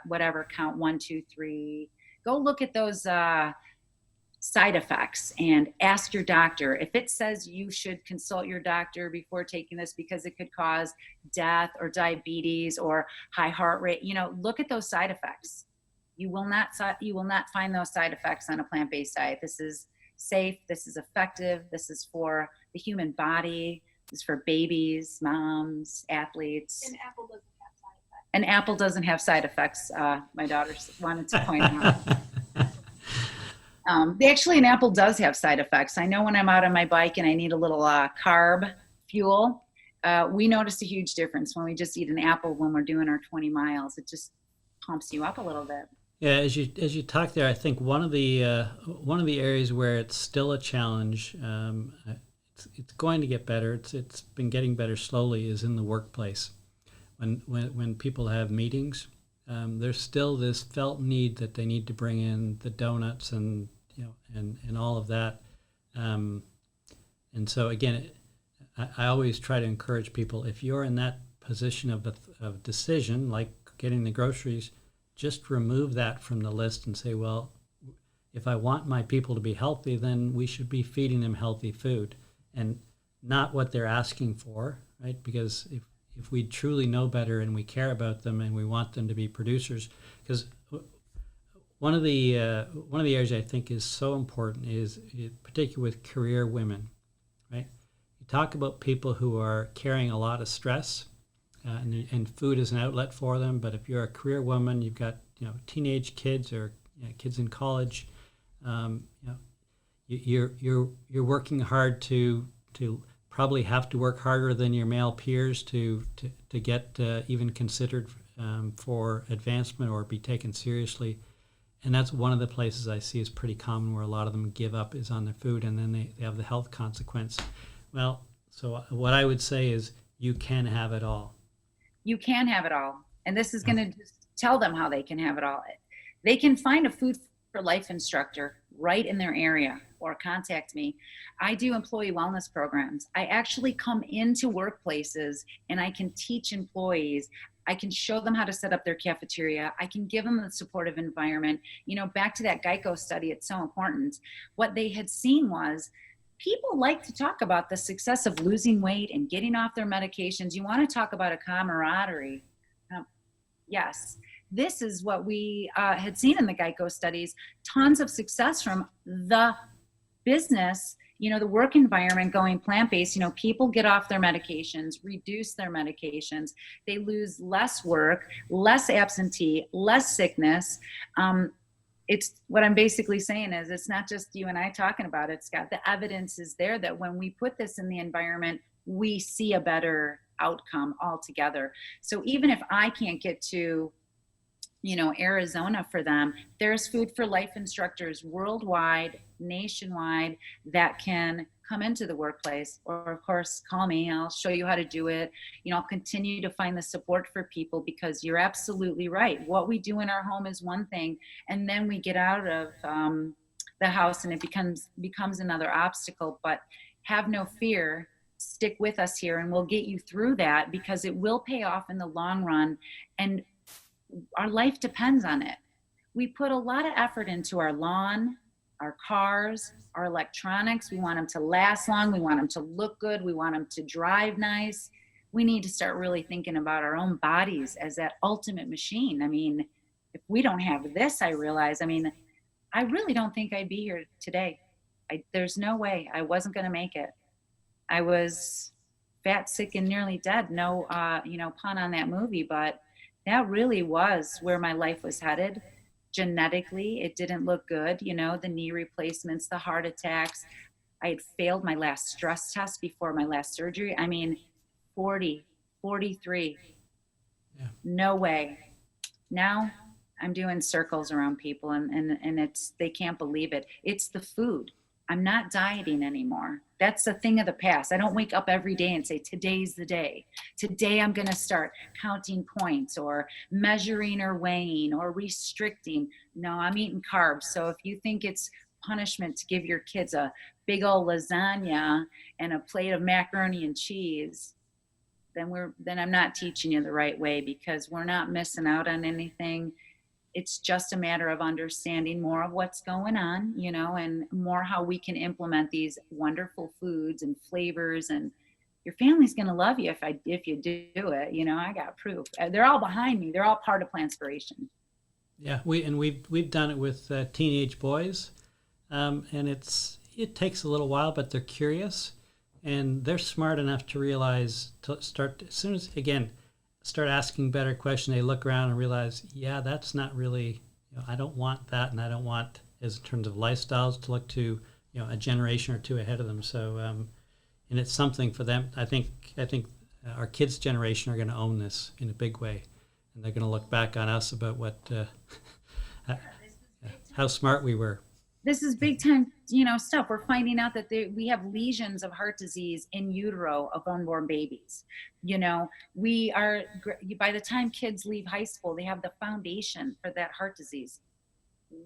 whatever, count 1, 2, 3. Go look at those side effects and ask your doctor. If it says you should consult your doctor before taking this because it could cause death or diabetes or high heart rate, you know, look at those side effects. You will not find those side effects on a plant-based diet. This is safe. This is effective. This is for the human body. This is for babies, moms, athletes. An apple doesn't have side effects. An apple doesn't have side effects. My daughter wanted to point out. Actually, an apple does have side effects. I know when I'm out on my bike and I need a little carb fuel, we notice a huge difference when we just eat an apple when we're doing our 20 miles. It just pumps you up a little bit. Yeah, as you talk there, I think one of the areas where it's still a challenge, it's going to get better. It's been getting better slowly. Is in the workplace, when people have meetings, there's still this felt need that they need to bring in the donuts and and all of that, and so again, I always try to encourage people, if you're in that position of decision, like getting the groceries, just remove that from the list and say, well, if I want my people to be healthy, then we should be feeding them healthy food and not what they're asking for, right? Because if we truly know better and we care about them and we want them to be producers, because one of the areas I think is so important is particularly with career women, right? You talk about people who are carrying a lot of stress, and food is an outlet for them. But if you're a career woman, you've got teenage kids or kids in college, you're working hard to probably have to work harder than your male peers to get even considered for advancement or be taken seriously. And that's one of the places I see is pretty common where a lot of them give up is on their food, and then they have the health consequence. Well, so what I would say is you can have it all. You can have it all. And this is going to just tell them how they can have it all. They can find a food for life instructor right in their area or contact me. I do employee wellness programs. I actually come into workplaces and I can teach employees. I can show them how to set up their cafeteria. I can give them a supportive environment. Back to that Geico study, it's so important. What they had seen was people like to talk about the success of losing weight and getting off their medications. You want to talk about a camaraderie. Yes, this is what we had seen in the Geico studies. Tons of success from the business, the work environment going plant-based. People get off their medications, reduce their medications. They lose less work, less absentee, less sickness. It's what I'm basically saying is it's not just you and I talking about it, Scott. The evidence is there that when we put this in the environment, we see a better outcome altogether. So even if I can't get to, Arizona for them, there's food for life instructors worldwide, nationwide, that can come into the workplace, or of course call me, I'll show you how to do it. I'll continue to find the support for people, because you're absolutely right. What we do in our home is one thing, and then we get out of the house and it becomes another obstacle. But have no fear, stick with us here and we'll get you through that, because it will pay off in the long run, and our life depends on it. We put a lot of effort into our lawn, our cars, our electronics. We want them to last long. We want them to look good. We want them to drive nice. We need to start really thinking about our own bodies as that ultimate machine. I mean, if we don't have this, I realize, I really don't think I'd be here today. There's no way. I wasn't going to make it. I was fat, sick, and nearly dead. No, pun on that movie, but that really was where my life was headed. Genetically, it didn't look good. The knee replacements, the heart attacks. I had failed my last stress test before my last surgery. 40, 43. Yeah. No way. Now I'm doing circles around people, and they can't believe it. It's the food. I'm not dieting anymore. That's a thing of the past. I don't wake up every day and say, today's the day. Today I'm going to start counting points or measuring or weighing or restricting. No, I'm eating carbs. So if you think it's punishment to give your kids a big old lasagna and a plate of macaroni and cheese, then I'm not teaching you the right way, because we're not missing out on anything. It's just a matter of understanding more of what's going on, and more how we can implement these wonderful foods and flavors. And your family's going to love you if you do it. I got proof. They're all behind me. They're all part of Plantspiration. Yeah, we've done it with teenage boys, and it takes a little while, but they're curious, and they're smart enough to realize start asking better questions. They look around and realize, yeah, that's not really, I don't want that, and I don't want, as in terms of lifestyles, to look to, a generation or two ahead of them. So, and it's something for them. I think our kids' generation are going to own this in a big way, and they're going to look back on us about how smart we were. This is big time, stuff. We're finding out that we have lesions of heart disease in utero of unborn babies. We are, by the time kids leave high school, they have the foundation for that heart disease.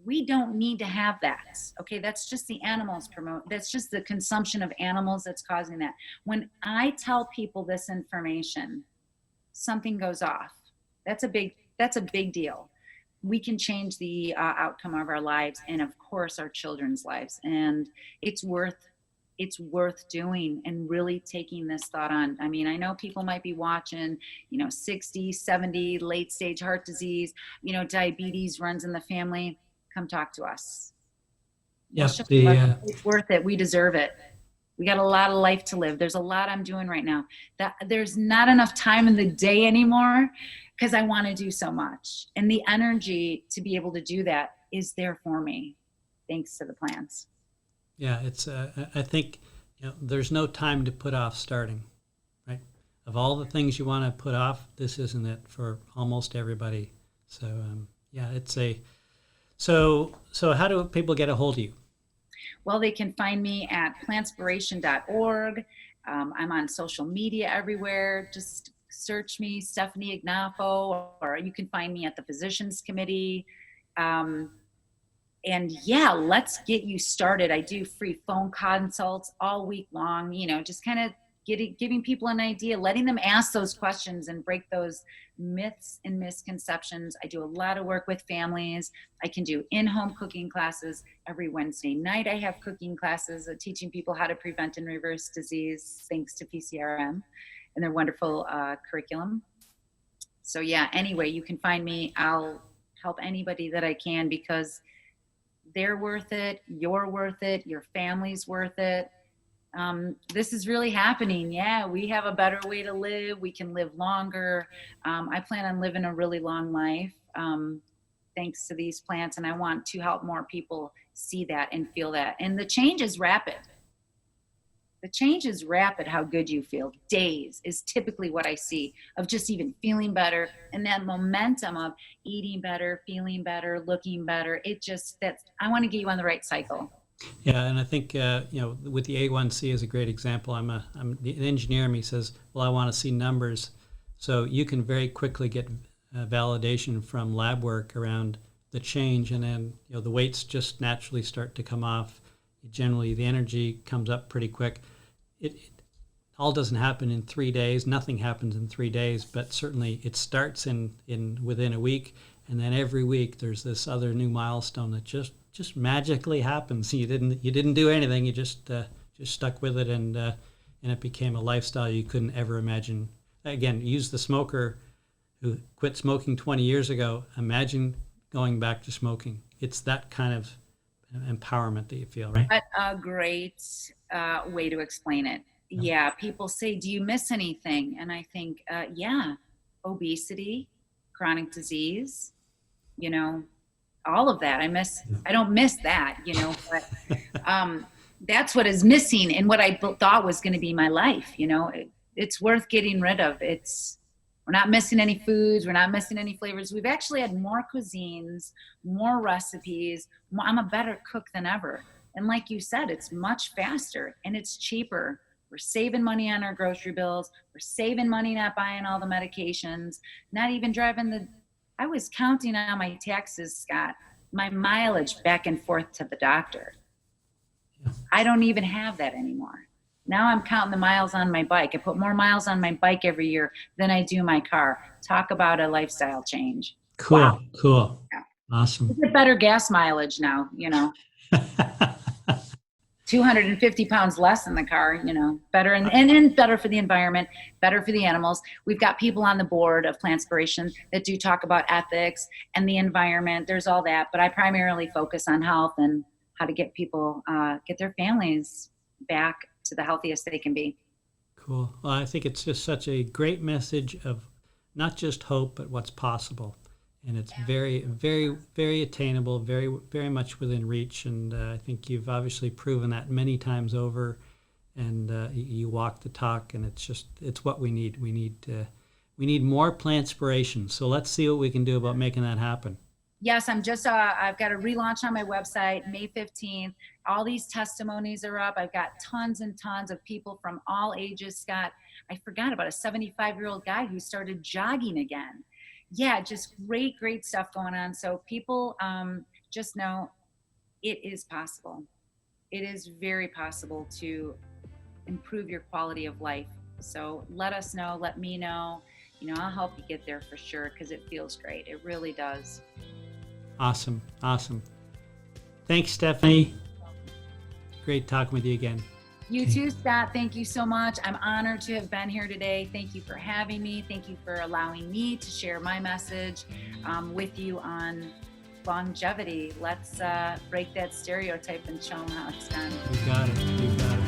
We don't need to have that. Okay, that's just the animals that's just the consumption of animals that's causing that. When I tell people this information, something goes off. That's a big deal. We can change the outcome of our lives, and of course our children's lives. And it's worth doing and really taking this thought on. I know people might be watching, 60, 70, late stage heart disease, diabetes runs in the family. Come talk to us. Yeah, it's worth it. We deserve it. We got a lot of life to live. There's a lot I'm doing right now. That there's not enough time in the day anymore, because I want to do so much. And the energy to be able to do that is there for me, thanks to the plants. Yeah, it's. I think there's no time to put off starting, right? Of all the things you want to put off, this isn't it for almost everybody. So yeah, it's a. So how do people get a hold of you? Well, they can find me at plantspiration.org. I'm on social media everywhere. Just search me, Stefanie Ignoffo, or you can find me at the Physicians Committee. And yeah, let's get you started. I do free phone consults all week long, just kind of giving people an idea, letting them ask those questions and break those myths and misconceptions. I do a lot of work with families. I can do in-home cooking classes. Every Wednesday night I have cooking classes teaching people how to prevent and reverse disease thanks to PCRM and their wonderful curriculum. So yeah, anyway, you can find me. I'll help anybody that I can, because they're worth it, you're worth it, your family's worth it. This is really happening. Yeah, we have a better way to live. We can live longer. I plan on living a really long life thanks to these plants, and I want to help more people see that and feel that. And the change is rapid. How good you feel. Days is typically what I see of just even feeling better, and that momentum of eating better, feeling better, looking better. I want to get you on the right cycle. Yeah, and I think with the A1C is a great example. I'm the engineer in me says, well, I want to see numbers, so you can very quickly get validation from lab work around the change, and then the weights just naturally start to come off. Generally, the energy comes up pretty quick. It all doesn't happen in 3 days. Nothing happens in 3 days, but certainly it starts in within a week, and then every week there's this other new milestone that just magically happens. You didn't do anything. You just stuck with it, and it became a lifestyle you couldn't ever imagine. Again, use the smoker who quit smoking 20 years ago. Imagine going back to smoking. It's that kind of empowerment that you feel, right? What a great way to explain it. Yeah, people say, do you miss anything? And I think, yeah, obesity, chronic disease, all of that. I don't miss that, but that's what is missing and what I thought was going to be my life. It's worth getting rid of. We're not missing any foods. We're not missing any flavors. We've actually had more cuisines, more recipes. I'm a better cook than ever. And like you said, it's much faster and it's cheaper. We're saving money on our grocery bills. We're saving money not buying all the medications, not even driving I was counting on my taxes, Scott, my mileage back and forth to the doctor. I don't even have that anymore. Now I'm counting the miles on my bike. I put more miles on my bike every year than I do my car. Talk about a lifestyle change. Cool, Wow. cool. Yeah. Awesome. We get better gas mileage now, 250 pounds less in the car, better and better for the environment, better for the animals. We've got people on the board of Plantspiration that do talk about ethics and the environment. There's all that, but I primarily focus on health and how to get people, get their families back to the healthiest they can be. Cool. Well, I think it's just such a great message of not just hope, but what's possible. And it's very, very, very attainable, very, very much within reach. And I think you've obviously proven that many times over. And you walk the talk, and it's what we need. We need more Plantspiration. So let's see what we can do about making that happen. Yes, I've got a relaunch on my website, May 15th. All these testimonies are up. I've got tons and tons of people from all ages. Scott, I forgot about a 75-year-old guy who started jogging again. Yeah, just great stuff going on. So people just know it is possible. It is very possible to improve your quality of life. So let us know, let me know. I'll help you get there for sure because it feels great. It really does. Awesome. Thanks, Stefanie. Great talking with you again. You too, Scott. Thank you so much. I'm honored to have been here today. Thank you for having me. Thank you for allowing me to share my message with you on longevity. Let's break that stereotype and show them how it's done. You got it.